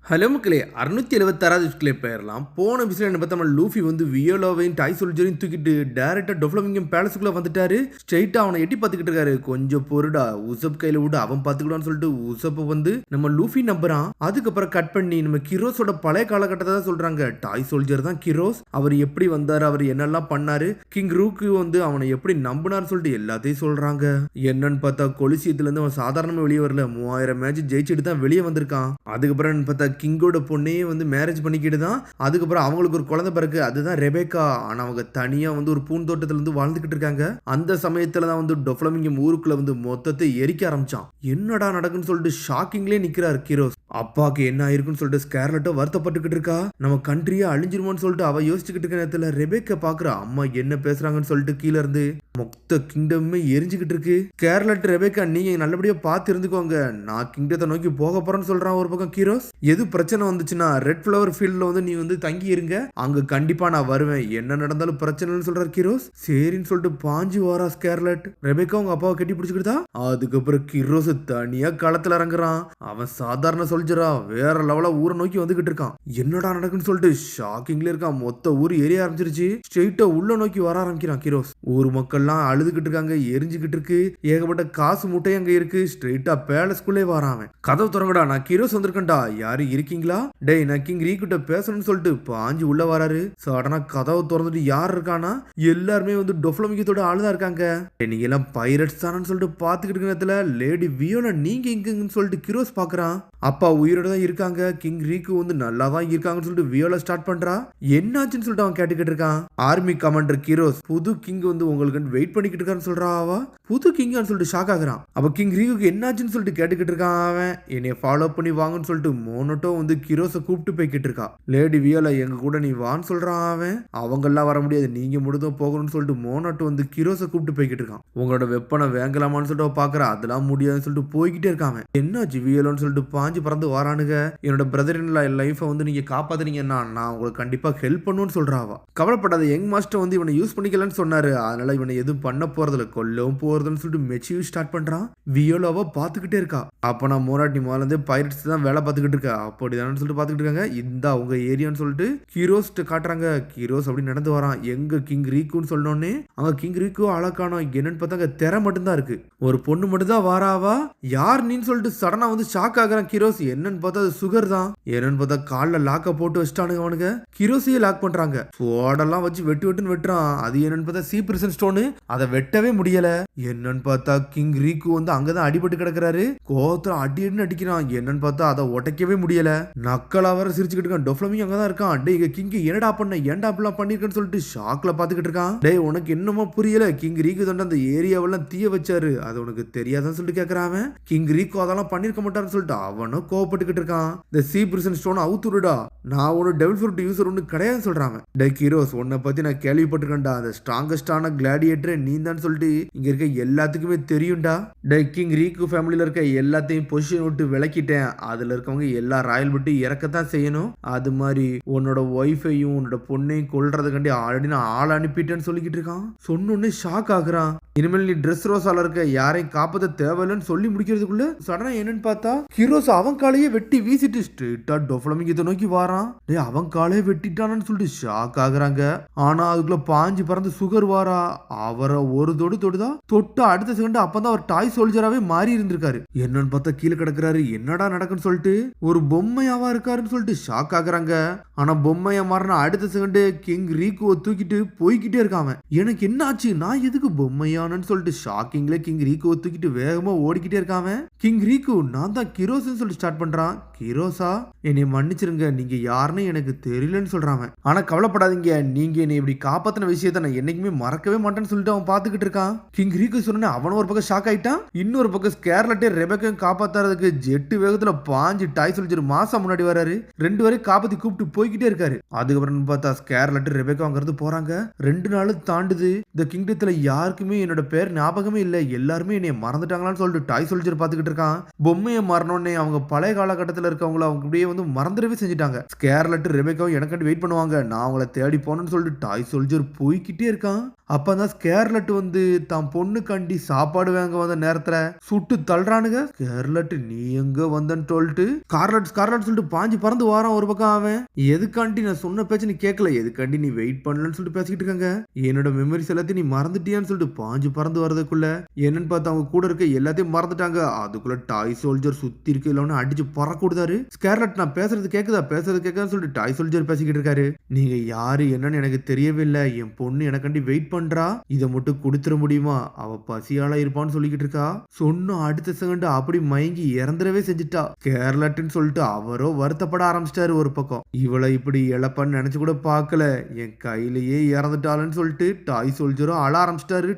Hello மக்களே 676வது எபிசோட்ல போயிடலாம். போன எபிசோட்ல என்ன பார்த்தா லூஃபி வந்து வியோலோவையும் டாய் சோல்ஜரையும் தூக்கிட்டு டேரக்டா டொஃப்ளமிங்கம் பேலஸுக்குள்ள வந்துட்டாரு. ஸ்ட்ரைட்டா அவனை எட்டி பார்த்துக்கிட்டு இருக்காரு. கொஞ்சம் பொருடா உசப் கையில விட்டு அவன் பார்த்துக்கிட்டான்னு சொல்லிட்டு உசப்ப வந்து நம்ம லூஃபி நம்புறான். அதுக்கப்புறம் கட் பண்ணி நம்ம கிரோஸோட பழைய காலகட்டத்தை தான் சொல்றாங்க. டாய் சோல்ஜர் தான் கிரோஸ். அவர் எப்படி வந்தாரு, அவர் என்னெல்லாம் பண்ணாரு, கிங் ரூக்கு வந்து அவனை எப்படி நம்பினார் சொல்லிட்டு எல்லாத்தையும் சொல்றாங்க. என்னன்னு பார்த்தா கொலிசியத்துல இருந்து அவன் சாதாரணமா வெளியே வரல. 3000 மேட்ச் ஜெயிச்சுட்டு தான் வெளியே வந்திருக்கான். அதுக்கப்புறம் பார்த்தா கிங்கோட பொண்ணையே வந்து மேரேஜ் பண்ணிக்கிட்டு தான் அதுக்கப்புறம் அவங்களுக்கு ஒரு குழந்தை பிறகு, அதுதான் ரெபேக்கா. ஆனா அவங்க தனியா வந்து ஒரு பூந்தோட்டத்துல இருந்து வாழ்ந்துகிட்டு இருக்காங்க. அந்த சமயத்துல தான் வந்து டொஃப்ளமிங்கம் ஊருக்குள்ள வந்து மொத்தத்தை எரிக்க ஆரம்பிச்சான். என்னடா நடக்குன்னு சொல்லிட்டு ஷாக்கிங்லேயே நிக்கிறார் கிரோஸ். அப்பாக்கு என்ன ஆயிருக்குன்னு சொல்லிட்டு ஸ்கேர்லட்டோ வருத்தப்பட்டுக்கிட்டு இருக்கா. நம்ம கண்ட்ரியா அழிஞ்சிருமோன்னு சொல்லிட்டு அவ யோசிச்சுக்கிட்டு இருக்க நேரத்துல ரெபேக்கா பாக்குற அம்மா என்ன பேசுறாங்கன்னு சொல்லிட்டு கீழே இருந்து மொத்த கிங்டமே எரிஞ்சுக்கிட்டு இருக்கு. ஸ்கேர்லட் ரெபேக்கா நீங்க நல்லபடியா பார்த்து இருந்துக்கோங்க, நான் கிங்டத்தை நோக்கி போக போறேன்னு சொல்றான் ஒரு பக்கம் கிரோஸ். எது பிரச்சனை வந்துச்சுன்னா ரெட் ஃபிளவர் ஃபீல்ட்ல வந்து நீ வந்து தங்கி இருங்க, அங்க கண்டிப்பா நான் வருவேன், என்ன நடந்தாலும் பிரச்சனைன்னு சொல்றாரு கிரோஸ். சரின்னு சொல்லிட்டு பாஞ்சு வாரா ஸ்கேர்லட். ரெபேக்கா உங்க அப்பாவை கட்டி பிடிச்சுக்கிட்டா. அதுக்கப்புறம் கிரோஸ் தனியா களத்துல இறங்குறான். அவன் சாதாரண சொல்ஜரா வேற லெவலா ஊரை நோக்கி வந்துகிட்டு இருக்கான். என்னடா நடக்குன்னு சொல்லிட்டு ஷாக்கிங்ல இருக்கான். மொத்த ஊர் எரிய ஆரம்பிச்சிருச்சு. ஸ்ட்ரெயிட்டா உள்ள நோக்கி வர ஆரம்பிக்கிறான் கிரோஸ். ஊர் மக்கள்லாம் அழுதுகிட்டு இருக்காங்க, எரிஞ்சுக்கிட்டு இருக்கு. ஏகப்பட்ட காசு மூட்டை அங்க இருக்கு. ஸ்ட்ரெயிட்டா பேலஸ்குள்ளே வரான். கதவு திறங்கடா, நான் கிரோஸ் வந்திருக்கேன்டா, யாரு இருக்கீங்களா? டேய் நான் கிங் ரீக்கிட்ட பேசணும்னு சொல்லிட்டு பாஞ்சு உள்ள வராரு. சடனா கதவை திறந்துட்டு யார் இருக்கானா, எல்லாருமே வந்து டொஃப்ளமிங்கத்தோட ஆளுதான் இருக்காங்க. நீங்க எல்லாம் பைரட்ஸ் தானு சொல்லிட்டு பாத்துக்கிட்டு இருக்க நேரத்துல லேடி வியோலா நீங்க எங்கன்னு சொல்லிட்டு கிரோஸ் பாக்குறான். அப்பா உயிரோட தான் இருக்காங்க, கிங் ரீக்கு வந்து நல்லா தான் இருக்காங்கன்னு சொல்லிட்டு வியோலா ஸ்டார்ட் பண்றா. என்னாச்சுன்னு சொல்லிட்டு அவன் கேட்டுக்கிட்டு இருக்கான். ஆர்மி கமாண்டர் கிரோஸ் புது கிங் வந்து உங்களுக்கு வெயிட் பண்ணிக்கிட்டு இருக்கான்னு சொல்றா. அவ புது கிங்கான்னு சொல்லிட்டு ஷாக் ஆகுறான். அப்ப கிங் ரீக்கு என்னாச்சுன்னு சொல்லிட்டு கேட்டுக்கிட்டு இருக்கான். அவன் என்னைய ஃபாலோ பண்ணி வாங்கன்னு சொல்லிட்டு மோனோட்டோ வந்து கிரோஸை கூப்பிட்டு போய்கிட்டு இருக்கா. லேடி வியோலா எங்க கூட நீ வான்னு சொல்றான். அவன் அவங்க எல்லாம் வர முடியாது, நீங்க மட்டும் போகணும்னு சொல்லிட்டு மோனோட்டோ வந்து கிரோஸை கூப்பிட்டு போய்கிட்டு இருக்கான். உங்களோட வெப்பனை வாங்கலாமான்னு சொல்லிட்டு பாக்குறா. அதெல்லாம் முடியாதுன்னு சொல்லிட்டு போய்கிட்டே இருக்காங்க. என்னாச்சு வியோலான்னு சொல்லிட்டு பாஞ்சு பறந்து வரானுங்க. என்னோட பிரதர் இன் லா லைஃபை வந்து நீங்க காப்பாத்துறீங்கன்னா நான் உங்களுக்கு கண்டிப்பா ஹெல்ப் பண்ணுன்னு சொல்றாவா. கவலைப்படாத, யங் மாஸ்டர் வந்து இவனை யூஸ் பண்ணிக்கலன்னு சொன்னாரு, அதனால இவனை எதுவும் பண்ண போறதில்ல, கொல்லவும் போறதுன்னு சொல்லிட்டு மெச்சியூ ஸ்டார்ட் பண்றான். வியோலாவை பாத்துக்கிட்டே இருக்கா. அப்ப நான் மோராட்டி முதல்ல பைரட்ஸ் தான் வேலை பார்த்துக்கிட்டு இருக்கா அப்படிதானு சொல்லிட்டு பாத்துக்கிட்டு இருக்காங்க. இந்த அவங்க ஏரியான்னு சொல்லிட்டு கிரோஸ் காட்டுறாங்க. கிரோஸ் அப்படி நடந்து வரான். எங்க கிங் ரீக்குன்னு சொன்னோன்னே அங்க கிங் ரீக்கு அழகானோ என்னன்னு பார்த்தாங்க திரை மட்டும்தான் இருக்கு. ஒரு பொண்ணு மட்டும் தான் வாராவா. யார் நீன்னு சொல்லிட்டு சடனா வந்து ஷாக் ஆகுறான் கிரோஸ். என்னன்னு பார்த்தா அது சுகர் தான். என்னன்னு பார்த்தா காலில் லாக்க போட்டு வச்சுட்டானுங்க அவனுங்க. கிரோஸையே லாக் பண்றாங்க. சோடெல்லாம் வச்சு வெட்டுன்னு வெட்டுறான். அது என்னன்னு பார்த்தா சீப்ரிசன் ஸ்டோனு, அதை வெட்டவே முடியல. என்னன்னு பார்த்தா கிங் ரீக்கு வந்து அங்கதான் அடிபட்டு கிடக்குறாரு. கோத்திரம் அடின்னு அடிக்கிறான். என்னன்னு பார்த்தா அதை உடைக்கவே முடியல. நக்கலா வர சிரிச்சுக்கிட்டு இருக்கான். டொஃப்ளமிங் அங்கதான் இருக்கான். டேய் கிங் என்னடா பண்ண, ஏன்டா அப்படிலாம் பண்ணிருக்கேன்னு சொல்லிட்டு ஷாக்ல பாத்துக்கிட்டு இருக்கான். டேய் உனக்கு என்னமோ புரியல, கிங் ரீக்கு தொண்ட அந்த ஏரியாவெல்லாம் தீய வச்சாரு, அது உனக்கு தெரியாதான்னு சொல்லிட்டு கேட்கறான். கிங் ரீக்கு அதெல்லாம் பண்ணிருக்க மாட்டாருன்னு சொல்லிட்டு அவனும் கோவப்பட்டுக்கிட்டு இருக்கான். இந்த சீப்ரிசன் ஸ்டோன் அவுத்துடுடா, நான் ஒரு டெவில் ஃப்ரூட் யூசர் ஒன்று கிடையாதுன்னு சொல்றாங்க. டே கிரோஸ் உன்னை பத்தி நான் கேள்விப்பட்டிருக்கேன்டா, அந்த ஸ்ட்ராங்கஸ்டான கிளாடியேட்டர் நீ தான் சொல்லிட்டு இங்க இருக்க எல்லாத்துக்குமே தெரியும்டா. டே கிங் ரீக்கு ஃபேமிலியில இருக்க எல்லாத்தையும் பொசிஷன் விட்டு விளக்கிட்டேன், அதுல இருக்கவங்க எல்லா ராயல் விட்டு இறக்கத்தான் செய்யணும். அது மாதிரி உன்னோட ஒய்ஃபையும் உன்னோட பொண்ணையும் கொல்றதுக்காண்டி ஆல்ரெடி நான் ஆள் அனுப்பிட்டேன்னு சொல்லிக்கிட்டு இருக்கான். சொன்னோன்னே ஷாக் ஆகுறான். இனிமேல் நீ ட்ரெஸ் ரோஸால இருக்க யாரையும் காப்பாற்ற தேவையில்லைன்னு சொல்லி முடிக்கிறதுக்குள்ள சடனா என்னன்னு பார்த்தா கிரோஸ் அவன் காலையே வெட்டி வீசிட்டு ஸ்ட்ரெயிட்டா டொஃப்ளமிங்கத்தை நோக்கி வாரான். டே அவன் காலையே வெட்டிட்டானு சொல்லிட்டு ஷாக் ஆகுறாங்க. ஆனா அதுக்குள்ள பாஞ்சு பறந்து சுகர் வாரா. அவரை ஒரு தொடுதான் தொட்டு அடுத்த செகண்ட் அப்பதான் அவர் டாய் சோல்ஜராவே மாறி இருந்திருக்காரு. என்னன்னு பார்த்தா கீழே கிடக்குறாரு. என்னடா நடக்குன்னு சொல்லிட்டு ஒரு பொம்மையாவா இருக்காருன்னு சொல்லிட்டு ஷாக் ஆகுறாங்க. ஆனா பொம்மையா மாறின அடுத்த செகண்ட் கிங் ரீக்குவை தூக்கிட்டு போய்கிட்டே இருக்காம. எனக்கு என்ன ஆச்சு, நான் எதுக்கு பொம்மையானு சொல்லிட்டு ஷாக்கிங்ல கிங் ரீக்குவை தூக்கிட்டு வேகமா ஓடிக்கிட்டே இருக்காம. கிங் ரீக்கு நான் தான் கிரோஸ்ன்னு சொல்லி ஸ்டார்ட் பண்றான். கிரோஸா என்னை மன்னிச்சிருங்க, நீங்க யாருன்னு எனக்கு தெரியலன்னு சொல்றாங்க. ஆனா கவலைப்படாதீங்க, நீங்க என்னை இப்படி காப்பாத்தின விஷயத்த நான் என்னைக்குமே மறக்கவே மாட்டேன்னு சொல்லிட்டு அவன் பாத்துக்கிட்டு இருக்கான். கிங் ரீக்கு சொன்ன அவன ஒரு பக்கம் ஷாக் ஆயிட்டான். இன்னொரு பக்கம் ஸ்கேர்லட்டே ரெபேக்கையும் காப்பாத்துறதுக்கு ஜெட்டு வேகத்துல பாஞ்சு டாய் சொல்லிச்சு மாசம் முன்னாடி வராரு. ரெண்டு பேரும் காப்பாத்தி கூப்பிட்டு போய்கிட்டே இருக்காரு. அதுக்கப்புறம் பார்த்தா ஸ்கேர்லட் ரெபேக்கா அங்கிருந்து போறாங்க. 2 நாள் தாண்டுது. இந்த கிங்டத்துல யாருக்குமே என்னோட பேர் ஞாபகமே இல்ல, எல்லாருமே என்னை மறந்துட்டாங்களான்னு சொல்லிட்டு டாய் சொல்லிச்சு பாத்துக்கிட்டு இருக்கான். பொம்மையை மறனோடனே அவங்க பழைய காலகட்டத்துல பக்கத்துல இருக்கவங்கள அவங்க அப்படியே வந்து மறந்துடவே செஞ்சுட்டாங்க. ஸ்கேர்லட் ரெபேக்காவும் எனக்காண்டி வெயிட் பண்ணுவாங்க. நான் அவங்கள தேடி போனேன்னு சொல்லிட்டு டாய் சோல்ஜர் போய்க்கிட்டே இருக்கான். அப்பதான் ஸ்கேர்லட் வந்து தான் பொண்ணுக்காண்டி சாப்பாடு வாங்க வந்த நேரத்துல சுட்டு தள்ளுறானுங்க. ஸ்கேர்லட் நீ எங்க வந்தன்னு சொல்லிட்டு ஸ்கார்லட் சொல்லிட்டு பாஞ்சு பறந்து வாரான் ஒரு பக்கம். அவன் எதுக்காண்டி நான் சொன்ன பேச்சு நீ கேட்கல, எதுக்காண்டி நீ வெயிட் பண்ணலன்னு சொல்லிட்டு பேசிக்கிட்டு இருக்காங்க. என்னோட மெமரிஸ் எல்லாத்தையும் நீ மறந்துட்டியான்னு சொல்லிட்டு பாஞ்சு பறந்து வரதுக்குள்ள என்னன்னு பார்த்தா அவங்க கூட இருக்க எல்லாத்தையும் மறந்துட்டாங்க. அதுக்குள்ள டாய் சோல்ஜர் சுத்தி இருக்க இல்லன்னு அடிச்சு பறக்க கொடுத்தாரு. ஸ்கேர்லட் நான் பேசுறது கேக்குதான்னு சொல்லிட்டு டாய் சோல்ஜர் பேசிக்கிட்டு இருக்காரு. நீங்க யாரு என்னன்னு எனக்கு தெரியவே இல்லை, என் பொண்ணு எனக்காண்டி வெயிட் பண்றா, இதை மட்டும் கொடுத்துட முடியுமா, அவ பசியால இருப்பான்னு சொல்லிக்கிட்டு இருக்கா. சொன்ன அடுத்த செகண்ட் அப்படி மயங்கி இறந்துடவே செஞ்சுட்டா. ஸ்கேர்லட்னு சொல்லிட்டு அவரோ வருத்தப்பட ஆரம்பிச்சிட்டாரு. ஒரு பக்கம் இவளை இப்படி இழப்பான்னு நினைச்சு கூட பார்க்கல, என் கையிலேயே இறந்துட்டாளுன்னு சொல்லிட்டு டாய் சோல்ஜரும் அழ ஆரம்பிச்சிட்டாரு.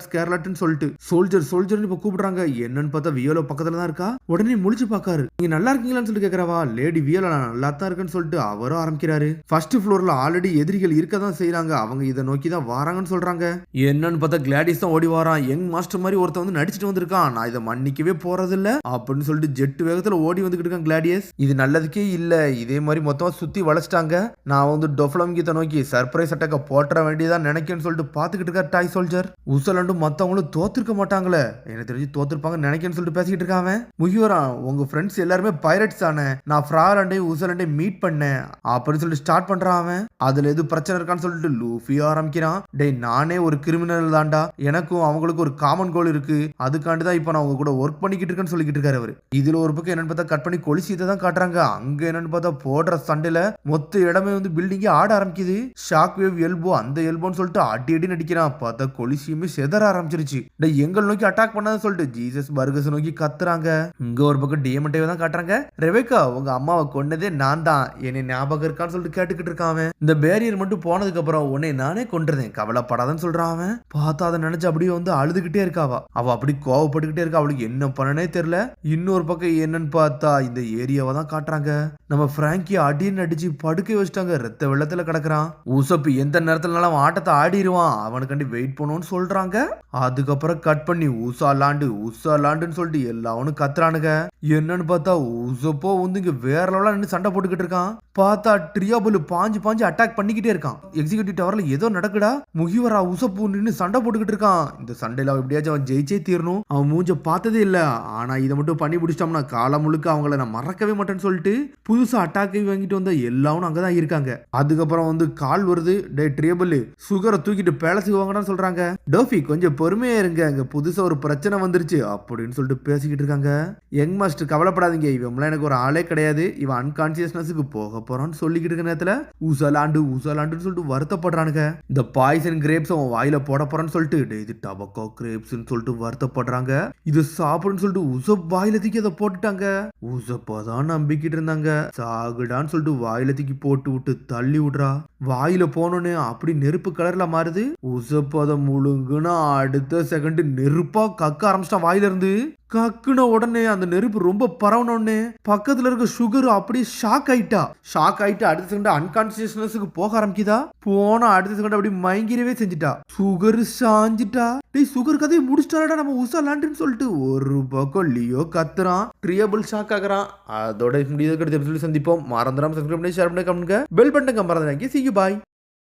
ஸ்கேர்லட்னு சொல்லிட்டு சோல்ஜர் இப்ப கூப்பிடுறாங்க. என்னன்னு பார்த்தா வியோலோ பக்கத்துல தான் இருக்கா. உடனே முழிச்சு பாக்காரு. நீங்க நல்லா இருக்கீங்களான்னு சொல்லிட்டு கேக்குறவா. லேடி வியோலோ நான் நல்லா தான் இருக்குன்னு சொல்லிட்டு அவரும் ஆரம்பிக்கிறாரு. ஃபர்ஸ்ட் ஃப்ளோர்ல ஆல்ரெடி எதிரிகள் இருக்க தான் செய்யறாங்க, அவங்க இதை நோக்கி தான் வராங்கன்னு சொல்றாங்க. என்னன்னு பார்த்தா கிளாடிஸ் தான் ஓடி வரான். யங் மாஸ்டர் மாதிரி ஒருத்தன் வந்து நடிச்சிட்டு வந்திருக்கான். நான் இதை மன்னிக்கவே போறதில்ல அப்படின்னு சொல்லிட்டு ஜெட் வேகத்துல ஓடி வந்துகிட்டு இருக்கான் கிளாடியஸ். இது நல்லதுக்கே இல்ல, இதே மாதிரி மொத்தமா சுத்தி வளைச்சிட்டாங்க. நான் வந்து டொஃப்ளம்கிட்ட நோக்கி சர்ப்ரைஸ் அட்டாக்க போட்டுற வேண்டியதான் நினைக்கேன்னு சொல்லிட்டு பாத்துக்கிட்டு இருக்கார் டாய் சோல்ஜர். உசலண்டும் மத்தவங்களும் தோத்திருக்க மாட்டாங்களே, எனக்கு தெரிஞ்சு தோத்திருப்பாங்க நினைக்கேன்னு சொல்லிட்டு பேசிக்கிட்டு இருக்காங்க. முகிவரா உங்க ஃப்ரெண்ட்ஸ் எல்லாருமே பைரட்ஸ் தானே, நான் ஃப்ராலண்டையும் உசலண்டையும் மீட் பண்ணேன் அப்படின்னு சொல்லிட்டு ஸ்டார்ட் பண்றான் அவன். அதுல எது பிரச்சனை இருக்கான்னு சொல்லிட்டு லூஃபி ஆரம்பிக்கிறான். டேய் நானே ஒரு கிரிமினல் தான்டா, எனக்கும் அவங்களுக்கு ஒரு காமன் கோல் இருக்கு, அதுக்காண்டி தான் இப்ப நான் அவங்க கூட ஒர்க் பண்ணிக்கிட்டு இருக்கேன்னு சொல்லிக்கிட்டு இருக்காரு அவரு. இதுல ஒரு பக்கம் என்னன்னு பார்த்தா கட் பண்ணி கொலிசியத்தை தான் காட்டுறாங்க. அங்க என்னன்னு பார்த்தா போடுற சண்டையில மொத்த இடமே வந்து பில்டிங்கே ஆட ஆரம்பிக்குது. ஷாக் வேவ் எல்போ அந்த எல்போன்னு சொல்லிட்டு அடி அடி நடிக்கிறான். பார்த்தா கொலிசியுமே செதற ஆரம்பிச்சிருச்சு. டேய் எங்கள் நோக்கி அட்டாக் பண்ணாத சொல்லிட்டு ஜீசஸ் பர்கஸ் நோக்கி கத்துறாங்க. இங்க ஒரு பக்கம் டிஎம்டே தான் காட்டுறாங்க. ரெபேக்கா உங்க அம்மாவை கொன்னதே நான் தான், என்னை ஞாபகம் இருக்கான்னு சொல்லிட்டு கேட்டுக்கிட்டு இருக்கான். இந்த பேரியர் மட்டும் போனதுக்கு அப்புறம் உன்னை நானே கொண்டுறேன், கவலைப்படாதன்னு சொல்றான் அவன். பார்த்தா அதை நினைச்சு அப்படியே வந்து அழுதுகிட்டே இருக்காவா. அவ அப்படி கோவப்பட்டுக்கிட்டே இருக்கா. அவளுக்கு என்ன பண்ணனே தெரியல. இன்னொரு பக்கம் என்னன்னு பார்த்தா இந்த ஏரியாவை தான் காட்டுறாங்க. நம்ம பிராங்கி அடின்னு அடிச்சு படுக்க வச்சுட்டாங்க. ரத்த வெள்ளத்துல கிடக்குறான். உசப்பு எந்த நேரத்துலனாலும் ஆட்டத்தை ஆடிடுவான், அவனுக்காண்டி வெயிட் பண்ணுவோன்னு சொல்றாங்க. அதுக்கப்புறம் கட் பண்ணி உசாலாண்டுன்னு சொல்லிட்டு எல்லாவனும் கத்துறானுங்க. என்னன்னு பார்த்தா உசப்போ வந்து இங்க வேற லெவலா நின்று சண்டை போட்டுக்கிட்டு இருக்கான். பார்த்தா ட்ரியாபுல் பாஞ்சு அட்டாக் பண்ணிக்கிட்டே இருக்கான். எக்ஸிகியூட்டிவ் டவர்ல ஏதோ நடக்குடா. முகிவரா உசப்பு நின்று சண்டை போட்டுக்கிட்டு இருக்கான். இந்த சண்டையில எப்படியாச்சும் அவன் ஜெயிச்சே தீரணும். அவன் மூஞ்ச பார்த்ததே இல்ல, ஆனா இதை மட்டும் பண்ணி பிடிச்சிட்டோம்னா காலம் முழுக்க அவங்கள நான் மறக்கவே மாட்டேன்னு சொல்லிட்டு புதுசா அட்டாக்கை வாங்கிட்டு வந்த எல்லாரும் அங்கதான் இருக்காங்க. அதுக்கப்புறம் வந்து கால் வருது. டே ட்ரியாபுல் சுகரை தூக்கிட்டு பேலஸுக்கு வாங்கன்னு சொல்றாங்க. டோஃபி கொஞ்சம் பொறுமையா இருங்க, அங்க புதுசா ஒரு பிரச்சனை வந்துருச்சு அப்படின்னு சொல்லிட்டு பேசிக்கிட்டு இருக்காங்க. யங் மாஸ்டர் கவலைப்படாதீங்க, இவன்லாம் எனக்கு ஒரு ஆளே கிடையாது, இவன் அன்கான்சியஸ்னஸுக்கு போக போறான்னு சொல்லிக்கிட்டு இருக்க நேரத்துல ஊசலாண்டுன்னு சொல்லிட்டு வருத்தப்படுறானுங்க. இந்த பாய்சன் கிரேப்ஸ் அவன் வாயில போட போறான்னு சொல்லிட்டு இது டபக்கோ கிரேப்ஸ்ன்னு சொல்லிட்டு வருத்தப்படுறாங்க. இது சாப்பிடுன்னு சொல்லிட்டு உசப் வாயில தூக்கி அதை போட்டுட்டாங்க. உசப்பாதான் நம்பிக்கிட்டு இருந்தாங்க. சாகுடான்னு சொல்லிட்டு வாயில தூக்கி போட்டு விட்டு தள்ளி விடுறா. வாயில போனோன்னு அப்படி நெருப்பு கலர்ல மாறுது. உசப் அதை முழுங்குனா அடுத்த செகண்ட் நெருப்பா கக்க ஆரம்பிச்சிட்டான் வாயில இருந்து. கக்குன உடனே அந்த நெருப்பு ரொம்ப பரவனோடனே பக்கத்துல இருக்க சுகர் அப்படியே ஷாக் ஆயிட்டு அடுத்த செகண்ட் அன்கான்சியஸ்னஸுக்கு போக ஆரம்பிக்குதா. போனா அடுத்த செகண்ட் அப்படி மயங்கிரவே செஞ்சுட்டா. சுகர் சாஞ்சிட்டா. டேய் சுகர் கதையை முடிச்சிட்டாடா நம்ம உசாலாண்டுன்னு சொல்லிட்டு ஒரு பக்கம் லியோ கத்துறான். ட்ரியாபுல் ஷாக் ஆகுறான். அதோட முடியாது சொல்லி சந்திப்போம். மறந்துடாம சப்ஸ்கிரைப் பண்ணி ஷேர் பண்ணி கமெண்ட்ங்க. பெல் பட்டன் மறந்துடாங்க. See you bye.